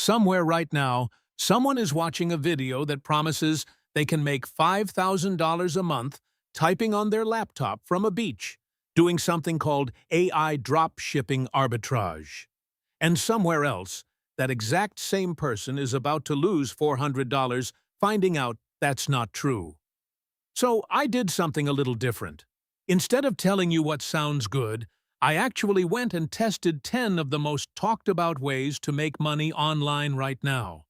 Somewhere right now, someone is watching a video that promises they can make $5,000 a month typing on their laptop from a beach, doing something called AI dropshipping arbitrage. And somewhere else, that exact same person is about to lose $400 finding out that's not true. So I did something a little different. Instead of telling you what sounds good, I actually went and tested 10 of the most talked about ways to make money online right now.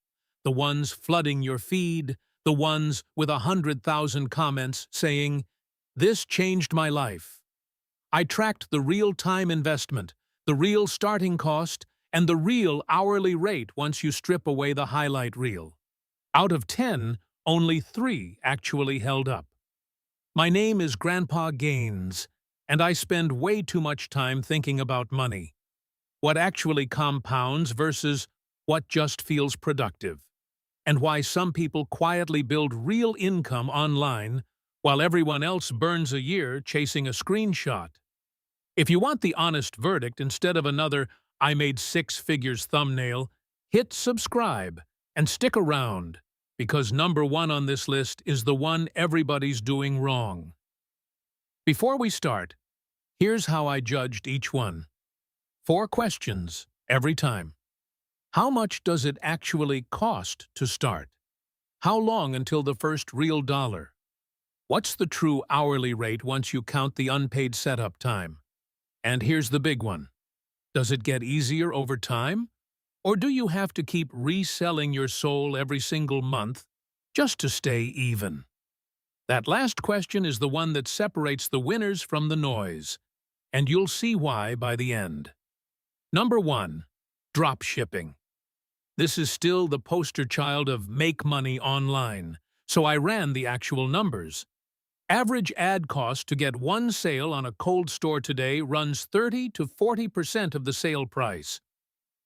The ones flooding your feed, the ones with 100,000 comments saying, "This changed my life." I tracked the real time investment, the real starting cost, and the real hourly rate once you strip away the highlight reel. Out of 10, only 3 actually held up. My name is Grandpa Gaines, and I spend way too much time thinking about money. What actually compounds versus what just feels productive. And why some people quietly build real income online while everyone else burns a year chasing a screenshot. If you want the honest verdict instead of another "I made 6 figures" thumbnail, hit subscribe and stick around, because number 1 on this list is the one everybody's doing wrong. Before we start, here's how I judged each one. 4 questions every time. How much does it actually cost to start? How long until the first real dollar? What's the true hourly rate once you count the unpaid setup time? And here's the big one. Does it get easier over time? Or do you have to keep reselling your soul every single month just to stay even? That last question is the one that separates the winners from the noise, and you'll see why by the end. Number 1. Dropshipping. This is still the poster child of make money online, so I ran the actual numbers. Average ad cost to get one sale on a cold store today runs 30 to 40% of the sale price.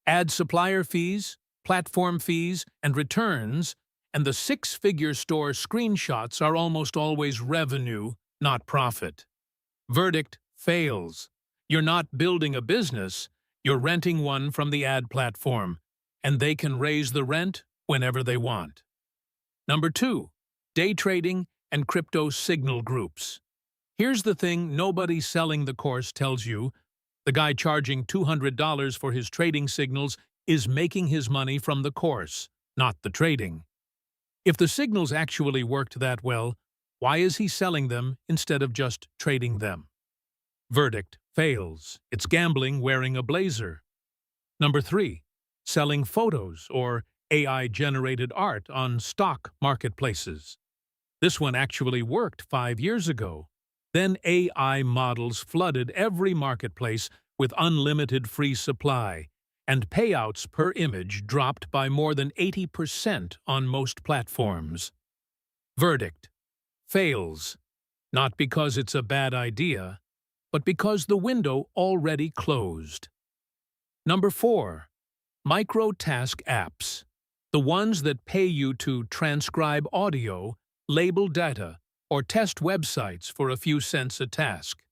Add supplier fees, platform fees, and returns, and the 6-figure store screenshots are almost always revenue, not profit. Verdict: fails. You're not building a business, you're renting one from the ad platform, and they can raise the rent whenever they want. Number 2. Day trading and crypto signal groups. Here's the thing nobody selling the course tells you. The guy charging $200 for his trading signals is making his money from the course, not the trading. If the signals actually worked that well, why is he selling them instead of just trading them? Verdict: fails. It's gambling wearing a blazer. Number 3. Selling photos or AI-generated art on stock marketplaces. This one actually worked 5 years ago. Then AI models flooded every marketplace with unlimited free supply, and payouts per image dropped by more than 80% on most platforms. Verdict: fails. Not because it's a bad idea, but because the window already closed. Number 4. Micro-task apps. The ones that pay you to transcribe audio, label data, or test websites for a few cents a task.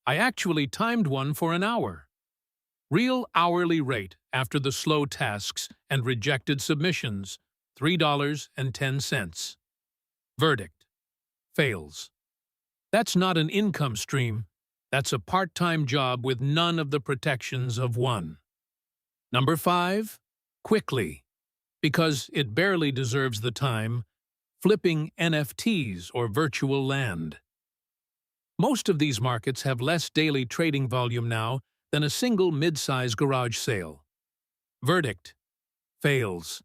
I actually timed one for an hour. Real hourly rate after the slow tasks and rejected submissions, $3.10. Verdict: fails. That's not an income stream. That's a part-time job with none of the protections of one. Number 5. Quickly. Because it barely deserves the time. Flipping NFTs or virtual land. Most of these markets have less daily trading volume now than a single mid-size garage sale. Verdict: fails.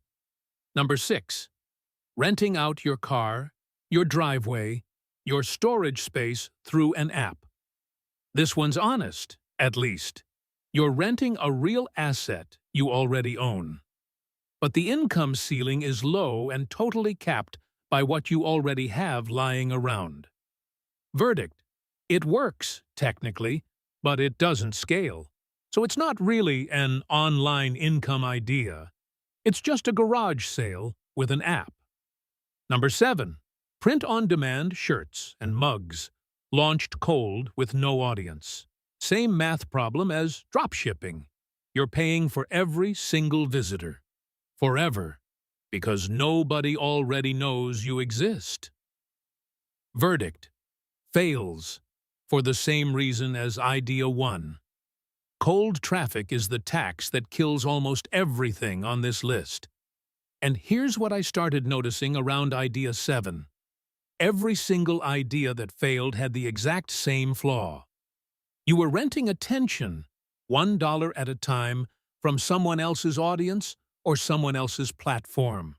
Number 6. Renting out your car, your driveway, your storage space through an app. This one's honest, at least. You're renting a real asset you already own. But the income ceiling is low and totally capped by what you already have lying around. Verdict: it works, technically, but it doesn't scale. So it's not really an online income idea. It's just a garage sale with an app. Number 7. Print-on-demand shirts and mugs, launched cold with no audience. Same math problem as dropshipping. You're paying for every single visitor. forever, because nobody already knows you exist. Verdict: fails, for the same reason as Idea 1. Cold traffic is the tax that kills almost everything on this list. And here's what I started noticing around Idea 7. Every single idea that failed had the exact same flaw. You were renting attention, $1 at a time, from someone else's audience or someone else's platform.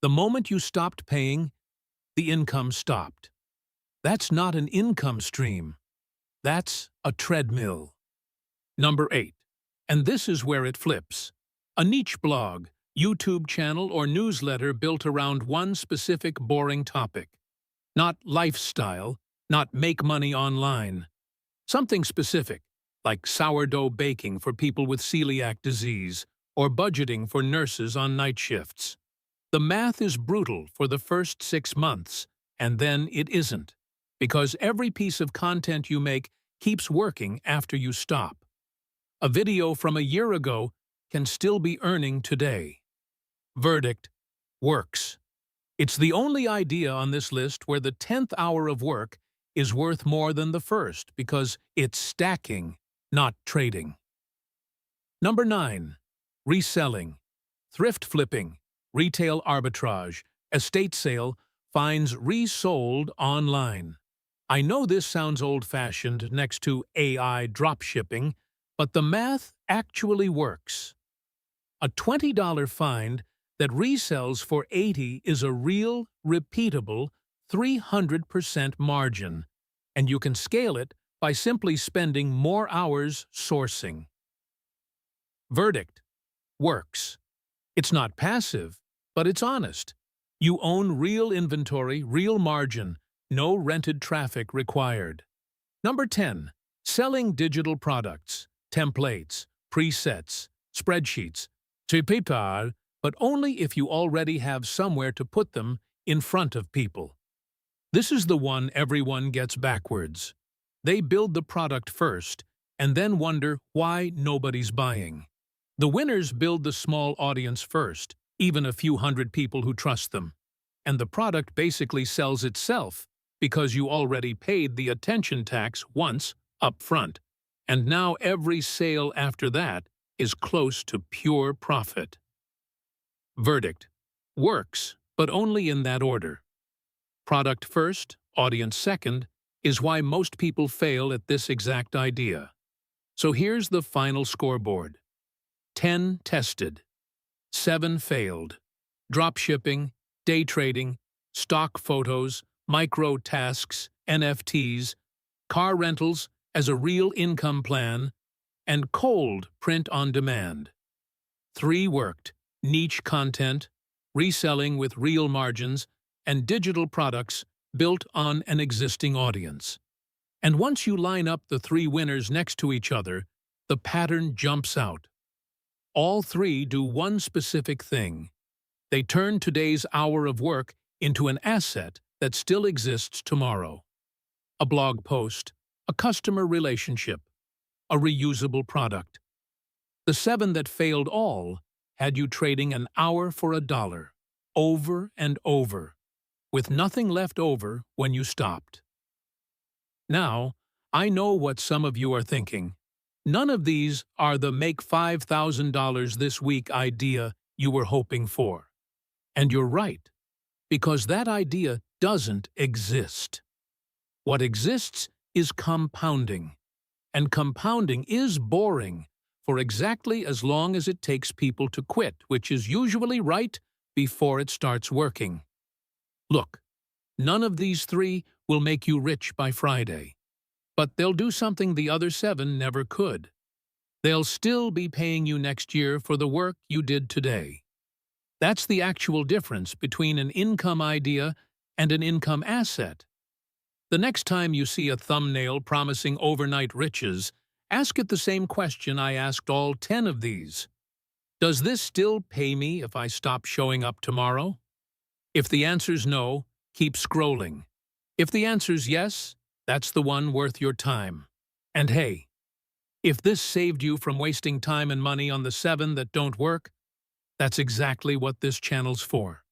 The moment you stopped paying, the income stopped. That's not an income stream. That's a treadmill. Number 8. And this is where it flips. A niche blog, YouTube channel, or newsletter built around one specific boring topic. Not lifestyle, not make money online. Something specific, like sourdough baking for people with celiac disease, or budgeting for nurses on night shifts. The math is brutal for the first 6 months, and then it isn't, because every piece of content you make keeps working after you stop. A video from a year ago can still be earning today. Verdict: works. It's the only idea on this list where the 10th hour of work is worth more than the first because it's stacking, not trading. Number 9. Reselling. Thrift flipping, retail arbitrage, estate sale finds resold online. I know this sounds old-fashioned next to AI dropshipping, but the math actually works. A $20 find that resells for $80 is a real, repeatable 300% margin, and you can scale it by simply spending more hours sourcing. Verdict: works. It's not passive, but it's honest. You own real inventory, real margin, no rented traffic required. Number 10. Selling digital products, templates, presets, spreadsheets, TPR, but only if you already have somewhere to put them in front of people. This is the one everyone gets backwards. They build the product first and then wonder why nobody's buying. The winners build the small audience first, even a few hundred people who trust them. And the product basically sells itself because you already paid the attention tax once up front. And now every sale after that is close to pure profit. Verdict: works, but only in that order. Product first, audience second, is why most people fail at this exact idea. So here's the final scoreboard. 10 tested, 7 failed. Dropshipping, day trading, stock photos, micro tasks, NFTs, car rentals as a real income plan, and cold print on demand. 3 worked: niche content, reselling with real margins, and digital products built on an existing audience. And once you line up the 3 winners next to each other, the pattern jumps out. All 3 do one specific thing. They turn today's hour of work into an asset that still exists tomorrow. A blog post, a customer relationship, a reusable product. The 7 that failed all had you trading an hour for $1, over and over, with nothing left over when you stopped. Now, I know what some of you are thinking. None of these are the make $5,000 this week idea you were hoping for. And you're right, because that idea doesn't exist. What exists is compounding. And compounding is boring for exactly as long as it takes people to quit, which is usually right before it starts working. Look, none of these 3 will make you rich by Friday, but they'll do something the other 7 never could. They'll still be paying you next year for the work you did today. That's the actual difference between an income idea and an income asset. The next time you see a thumbnail promising overnight riches, ask it the same question I asked all 10 of these. Does this still pay me if I stop showing up tomorrow? If the answer's no, keep scrolling. If the answer's yes, that's the one worth your time. And hey, if this saved you from wasting time and money on the 7 that don't work, That's exactly what this channel's for.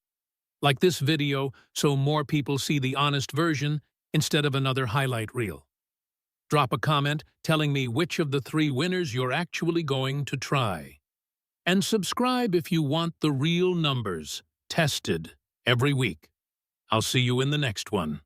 Like this video so more people see the honest version instead of another highlight reel. Drop a comment telling me which of the 3 winners you're actually going to try. And subscribe if you want the real numbers, tested every week. I'll see you in the next one.